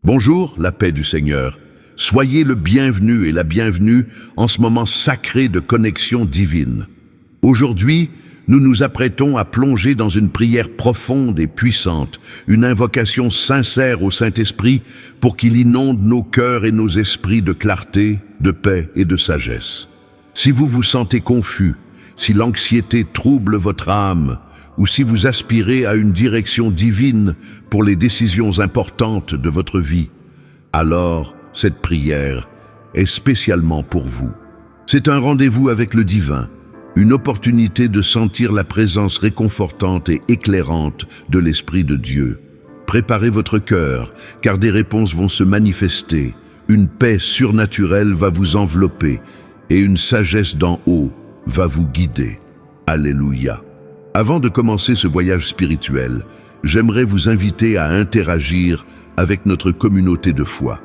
Bonjour, la paix du Seigneur. Soyez le bienvenu et la bienvenue en ce moment sacré de connexion divine. Aujourd'hui, nous nous apprêtons à plonger dans une prière profonde et puissante, une invocation sincère au Saint-Esprit pour qu'il inonde nos cœurs et nos esprits de clarté, de paix et de sagesse. Si vous vous sentez confus, si l'anxiété trouble votre âme, ou si vous aspirez à une direction divine pour les décisions importantes de votre vie, alors cette prière est spécialement pour vous. C'est un rendez-vous avec le divin, une opportunité de sentir la présence réconfortante et éclairante de l'Esprit de Dieu. Préparez votre cœur, car des réponses vont se manifester, une paix surnaturelle va vous envelopper et une sagesse d'en haut va vous guider. Alléluia. Avant de commencer ce voyage spirituel, j'aimerais vous inviter à interagir avec notre communauté de foi.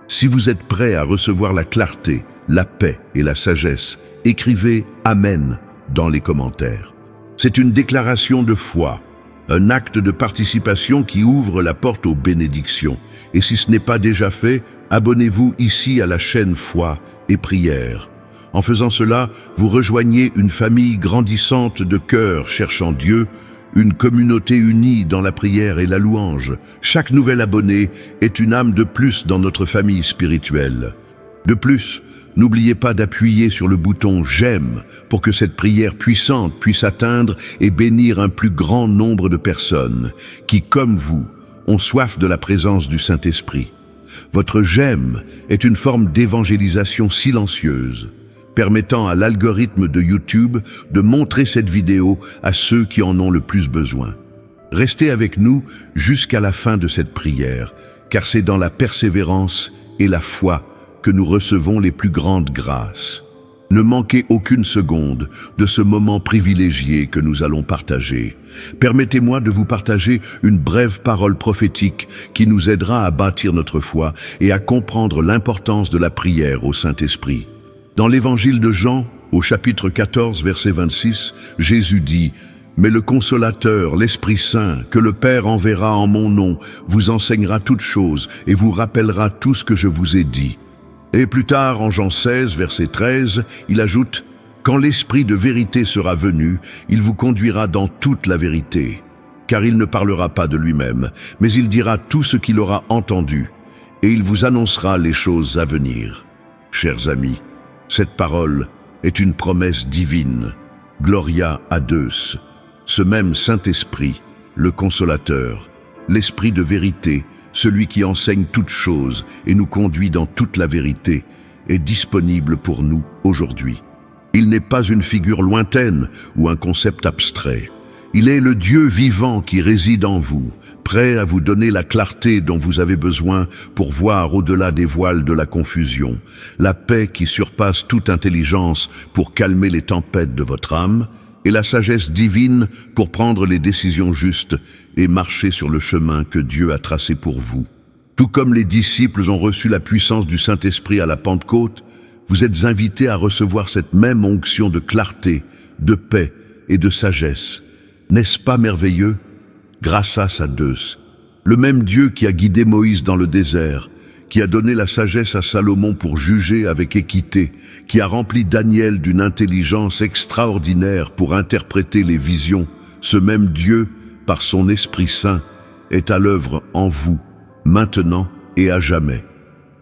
Si vous êtes prêt à recevoir la clarté, la paix et la sagesse, écrivez « Amen » dans les commentaires. C'est une déclaration de foi, un acte de participation qui ouvre la porte aux bénédictions. Et si ce n'est pas déjà fait, abonnez-vous ici à la chaîne Foi et Prière. En faisant cela, vous rejoignez une famille grandissante de cœurs cherchant Dieu, une communauté unie dans la prière et la louange. Chaque nouvel abonné est une âme de plus dans notre famille spirituelle. De plus, n'oubliez pas d'appuyer sur le bouton « J'aime » pour que cette prière puissante puisse atteindre et bénir un plus grand nombre de personnes qui, comme vous, ont soif de la présence du Saint-Esprit. Votre « J'aime » est une forme d'évangélisation silencieuse, permettant à l'algorithme de YouTube de montrer cette vidéo à ceux qui en ont le plus besoin. Restez avec nous jusqu'à la fin de cette prière, car c'est dans la persévérance et la foi que nous recevons les plus grandes grâces. Ne manquez aucune seconde de ce moment privilégié que nous allons partager. Permettez-moi de vous partager une brève parole prophétique qui nous aidera à bâtir notre foi et à comprendre l'importance de la prière au Saint-Esprit. Dans l'évangile de Jean, au chapitre 14, verset 26, Jésus dit « Mais le Consolateur, l'Esprit Saint, que le Père enverra en mon nom, vous enseignera toutes choses et vous rappellera tout ce que je vous ai dit. » Et plus tard, en Jean 16, verset 13, il ajoute « Quand l'Esprit de vérité sera venu, il vous conduira dans toute la vérité, car il ne parlera pas de lui-même, mais il dira tout ce qu'il aura entendu, et il vous annoncera les choses à venir. » Chers amis, cette parole est une promesse divine. Gloria a Deus, ce même Saint-Esprit, le Consolateur, l'Esprit de vérité, celui qui enseigne toutes choses et nous conduit dans toute la vérité, est disponible pour nous aujourd'hui. Il n'est pas une figure lointaine ou un concept abstrait. Il est le Dieu vivant qui réside en vous, prêt à vous donner la clarté dont vous avez besoin pour voir au-delà des voiles de la confusion, la paix qui surpasse toute intelligence pour calmer les tempêtes de votre âme, et la sagesse divine pour prendre les décisions justes et marcher sur le chemin que Dieu a tracé pour vous. Tout comme les disciples ont reçu la puissance du Saint-Esprit à la Pentecôte, vous êtes invités à recevoir cette même onction de clarté, de paix et de sagesse. N'est-ce pas merveilleux? Grâce à Deus, le même Dieu qui a guidé Moïse dans le désert, qui a donné la sagesse à Salomon pour juger avec équité, qui a rempli Daniel d'une intelligence extraordinaire pour interpréter les visions, ce même Dieu, par son Esprit Saint, est à l'œuvre en vous, maintenant et à jamais.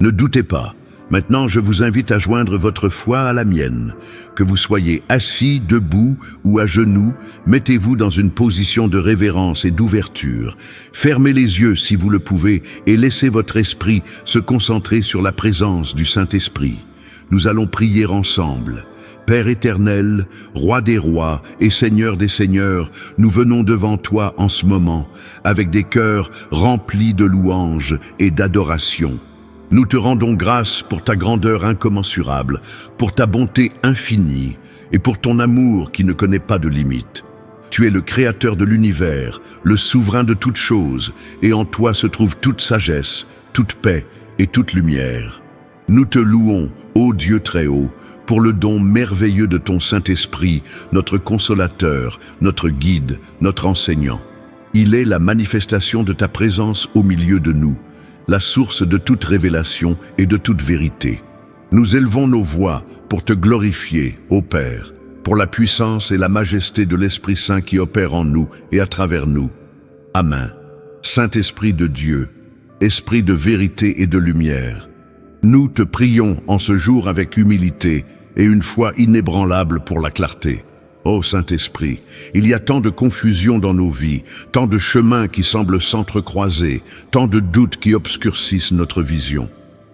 Ne doutez pas. Maintenant, je vous invite à joindre votre foi à la mienne. Que vous soyez assis, debout ou à genoux, mettez-vous dans une position de révérence et d'ouverture. Fermez les yeux si vous le pouvez et laissez votre esprit se concentrer sur la présence du Saint-Esprit. Nous allons prier ensemble. Père éternel, Roi des rois et Seigneur des seigneurs, nous venons devant toi en ce moment, avec des cœurs remplis de louanges et d'adoration. Nous te rendons grâce pour ta grandeur incommensurable, pour ta bonté infinie et pour ton amour qui ne connaît pas de limite. Tu es le créateur de l'univers, le souverain de toutes choses, et en toi se trouve toute sagesse, toute paix et toute lumière. Nous te louons, ô Dieu très haut, pour le don merveilleux de ton Saint-Esprit, notre consolateur, notre guide, notre enseignant. Il est la manifestation de ta présence au milieu de nous. la source de toute révélation et de toute vérité. Nous élevons nos voix pour te glorifier, ô Père, pour la puissance et la majesté de l'Esprit Saint qui opère en nous et à travers nous. Amen. Saint-Esprit de Dieu, Esprit de vérité et de lumière, nous te prions en ce jour avec humilité et une foi inébranlable pour la clarté. Ô Saint-Esprit, il y a tant de confusion dans nos vies, tant de chemins qui semblent s'entrecroiser, tant de doutes qui obscurcissent notre vision.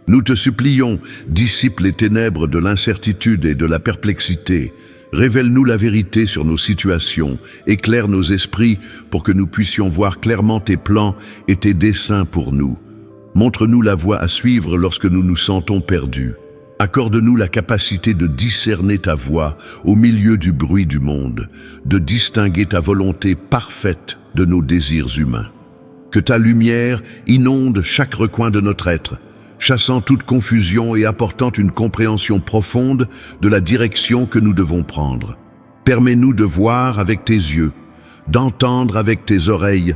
Nous te supplions, dissipe les ténèbres de l'incertitude et de la perplexité. Révèle-nous la vérité sur nos situations, éclaire nos esprits pour que nous puissions voir clairement tes plans et tes desseins pour nous. Montre-nous la voie à suivre lorsque nous nous sentons perdus. Accorde-nous la capacité de discerner ta voix au milieu du bruit du monde, de distinguer ta volonté parfaite de nos désirs humains. Que ta lumière inonde chaque recoin de notre être, chassant toute confusion et apportant une compréhension profonde de la direction que nous devons prendre. Permets-nous de voir avec tes yeux, d'entendre avec tes oreilles,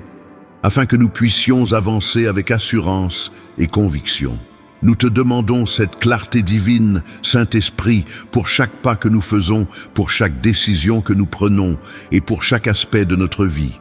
afin que nous puissions avancer avec assurance et conviction. Nous te demandons cette clarté divine, Saint-Esprit, pour chaque pas que nous faisons, pour chaque décision que nous prenons et pour chaque aspect de notre vie.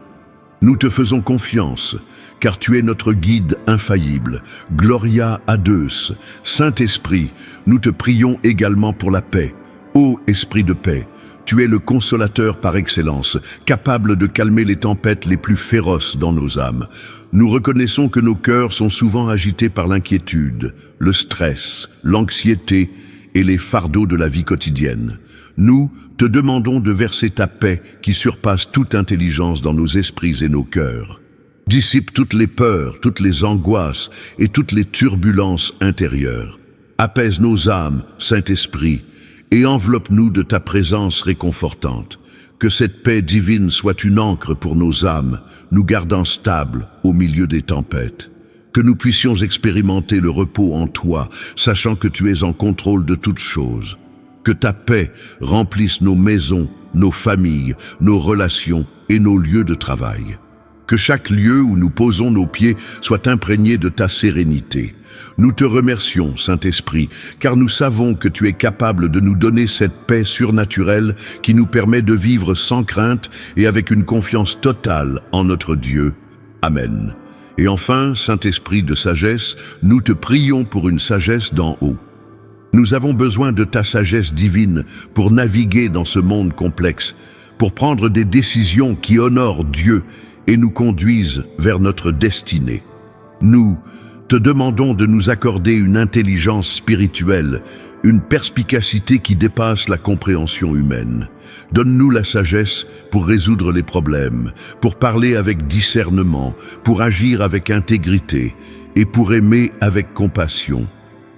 Nous te faisons confiance, car tu es notre guide infaillible. Gloria a Deus. Saint-Esprit, nous te prions également pour la paix. Ô Esprit de paix, tu es le consolateur par excellence, capable de calmer les tempêtes les plus féroces dans nos âmes. Nous reconnaissons que nos cœurs sont souvent agités par l'inquiétude, le stress, l'anxiété et les fardeaux de la vie quotidienne. Nous te demandons de verser ta paix qui surpasse toute intelligence dans nos esprits et nos cœurs. Dissipe toutes les peurs, toutes les angoisses et toutes les turbulences intérieures. Apaise nos âmes, Saint-Esprit, et enveloppe-nous de ta présence réconfortante. Que cette paix divine soit une ancre pour nos âmes, nous gardant stables au milieu des tempêtes. Que nous puissions expérimenter le repos en toi, sachant que tu es en contrôle de toutes choses. Que ta paix remplisse nos maisons, nos familles, nos relations et nos lieux de travail. Que chaque lieu où nous posons nos pieds soit imprégné de ta sérénité. Nous te remercions, Saint-Esprit, car nous savons que tu es capable de nous donner cette paix surnaturelle qui nous permet de vivre sans crainte et avec une confiance totale en notre Dieu. Amen. Et enfin, Saint-Esprit de sagesse, nous te prions pour une sagesse d'en haut. Nous avons besoin de ta sagesse divine pour naviguer dans ce monde complexe, pour prendre des décisions qui honorent Dieu et nous conduisent vers notre destinée. Nous te demandons de nous accorder une intelligence spirituelle, une perspicacité qui dépasse la compréhension humaine. Donne-nous la sagesse pour résoudre les problèmes, pour parler avec discernement, pour agir avec intégrité et pour aimer avec compassion.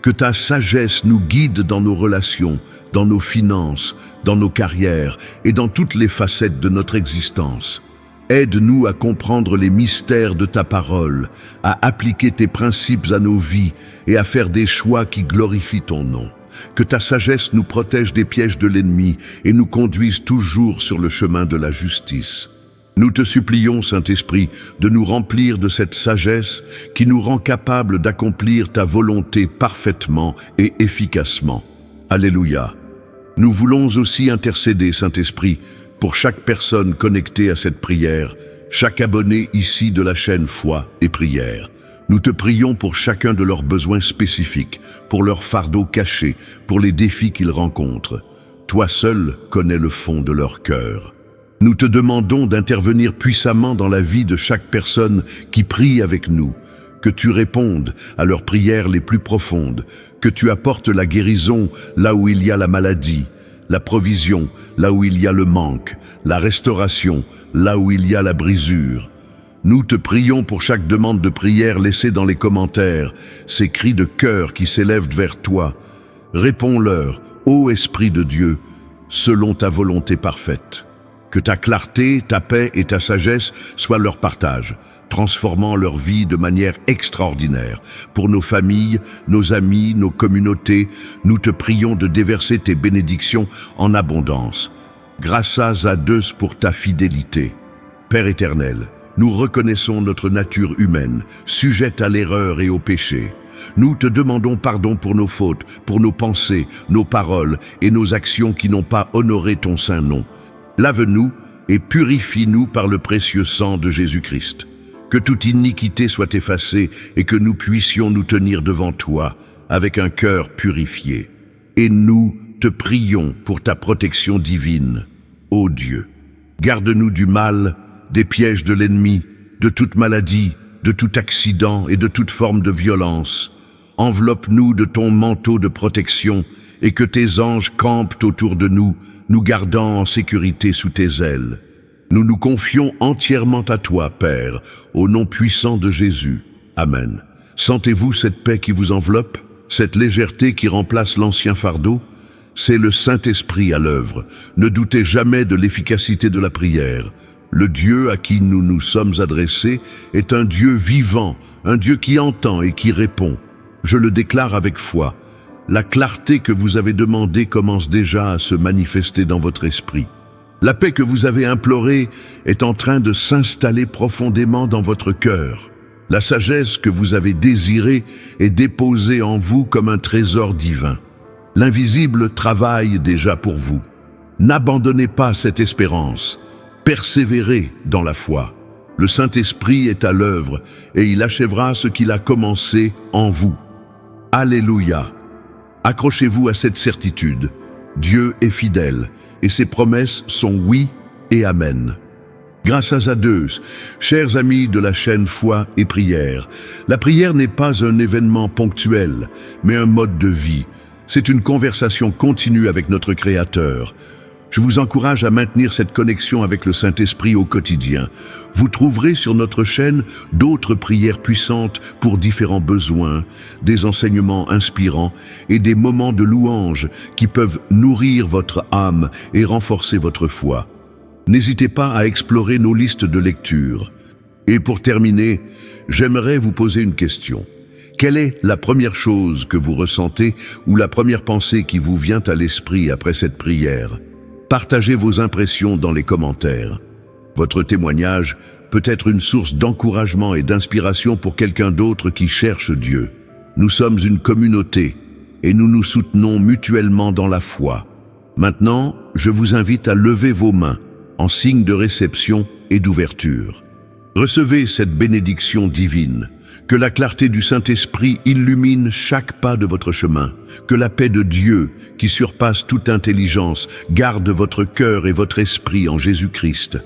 Que ta sagesse nous guide dans nos relations, dans nos finances, dans nos carrières et dans toutes les facettes de notre existence. Aide-nous à comprendre les mystères de ta parole, à appliquer tes principes à nos vies et à faire des choix qui glorifient ton nom. Que ta sagesse nous protège des pièges de l'ennemi et nous conduise toujours sur le chemin de la justice. Nous te supplions, Saint-Esprit, de nous remplir de cette sagesse qui nous rend capables d'accomplir ta volonté parfaitement et efficacement. Alléluia. Nous voulons aussi intercéder, Saint-Esprit, pour chaque personne connectée à cette prière, chaque abonné ici de la chaîne Foi et Prière. Nous te prions pour chacun de leurs besoins spécifiques, pour leurs fardeaux cachés, pour les défis qu'ils rencontrent. Toi seul connais le fond de leur cœur. Nous te demandons d'intervenir puissamment dans la vie de chaque personne qui prie avec nous, que tu répondes à leurs prières les plus profondes, que tu apportes la guérison là où il y a la maladie, la provision là où il y a le manque, la restauration là où il y a la brisure. Nous te prions pour chaque demande de prière laissée dans les commentaires, ces cris de cœur qui s'élèvent vers toi. Réponds-leur, ô Esprit de Dieu, selon ta volonté parfaite. Que ta clarté, ta paix et ta sagesse soient leur partage, transformant leur vie de manière extraordinaire. Pour nos familles, nos amis, nos communautés, nous te prions de déverser tes bénédictions en abondance. Grâce à Deus pour ta fidélité. Père éternel, Nous reconnaissons notre nature humaine, sujette à l'erreur et au péché. Nous te demandons pardon pour nos fautes, pour nos pensées, nos paroles et nos actions qui n'ont pas honoré ton saint nom. Lave-nous et purifie-nous par le précieux sang de Jésus-Christ. Que toute iniquité soit effacée et que nous puissions nous tenir devant toi avec un cœur purifié. Et nous te prions pour ta protection divine, ô Dieu. Garde-nous du mal, des pièges de l'ennemi, de toute maladie, de tout accident et de toute forme de violence. Enveloppe-nous de ton manteau de protection et que tes anges campent autour de nous, nous gardant en sécurité sous tes ailes. Nous nous confions entièrement à toi, Père, au nom puissant de Jésus. Amen. Sentez-vous cette paix qui vous enveloppe, cette légèreté qui remplace l'ancien fardeau? C'est le Saint-Esprit à l'œuvre. Ne doutez jamais de l'efficacité de la prière. Le Dieu à qui nous nous sommes adressés est un Dieu vivant, un Dieu qui entend et qui répond. Je le déclare avec foi. La clarté que vous avez demandée commence déjà à se manifester dans votre esprit. La paix que vous avez implorée est en train de s'installer profondément dans votre cœur. La sagesse que vous avez désirée est déposée en vous comme un trésor divin. L'invisible travaille déjà pour vous. N'abandonnez pas cette espérance. Persévérez dans la foi. Le Saint-Esprit est à l'œuvre et il achèvera ce qu'il a commencé en vous. Alléluia! Accrochez-vous à cette certitude. Dieu est fidèle et ses promesses sont oui et amen. Grâce à Deus, chers amis de la chaîne Foi et Prière, la prière n'est pas un événement ponctuel, mais un mode de vie. C'est une conversation continue avec notre Créateur. Je vous encourage à maintenir cette connexion avec le Saint-Esprit au quotidien. Vous trouverez sur notre chaîne d'autres prières puissantes pour différents besoins, des enseignements inspirants et des moments de louange qui peuvent nourrir votre âme et renforcer votre foi. N'hésitez pas à explorer nos listes de lecture. Et pour terminer, j'aimerais vous poser une question. Quelle est la première chose que vous ressentez ou la première pensée qui vous vient à l'esprit après cette prière? Partagez vos impressions dans les commentaires. Votre témoignage peut être une source d'encouragement et d'inspiration pour quelqu'un d'autre qui cherche Dieu. Nous sommes une communauté et nous nous soutenons mutuellement dans la foi. Maintenant, je vous invite à lever vos mains en signe de réception et d'ouverture. Recevez cette bénédiction divine. Que la clarté du Saint-Esprit illumine chaque pas de votre chemin. Que la paix de Dieu, qui surpasse toute intelligence, garde votre cœur et votre esprit en Jésus-Christ.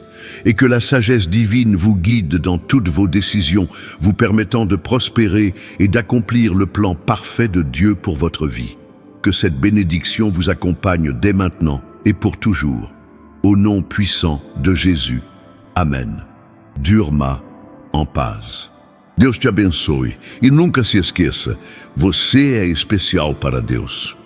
Et que la sagesse divine vous guide dans toutes vos décisions, vous permettant de prospérer et d'accomplir le plan parfait de Dieu pour votre vie. Que cette bénédiction vous accompagne dès maintenant et pour toujours. Au nom puissant de Jésus. Amen. Durma en paz. Deus te abençoe e nunca se esqueça, você é especial para Deus.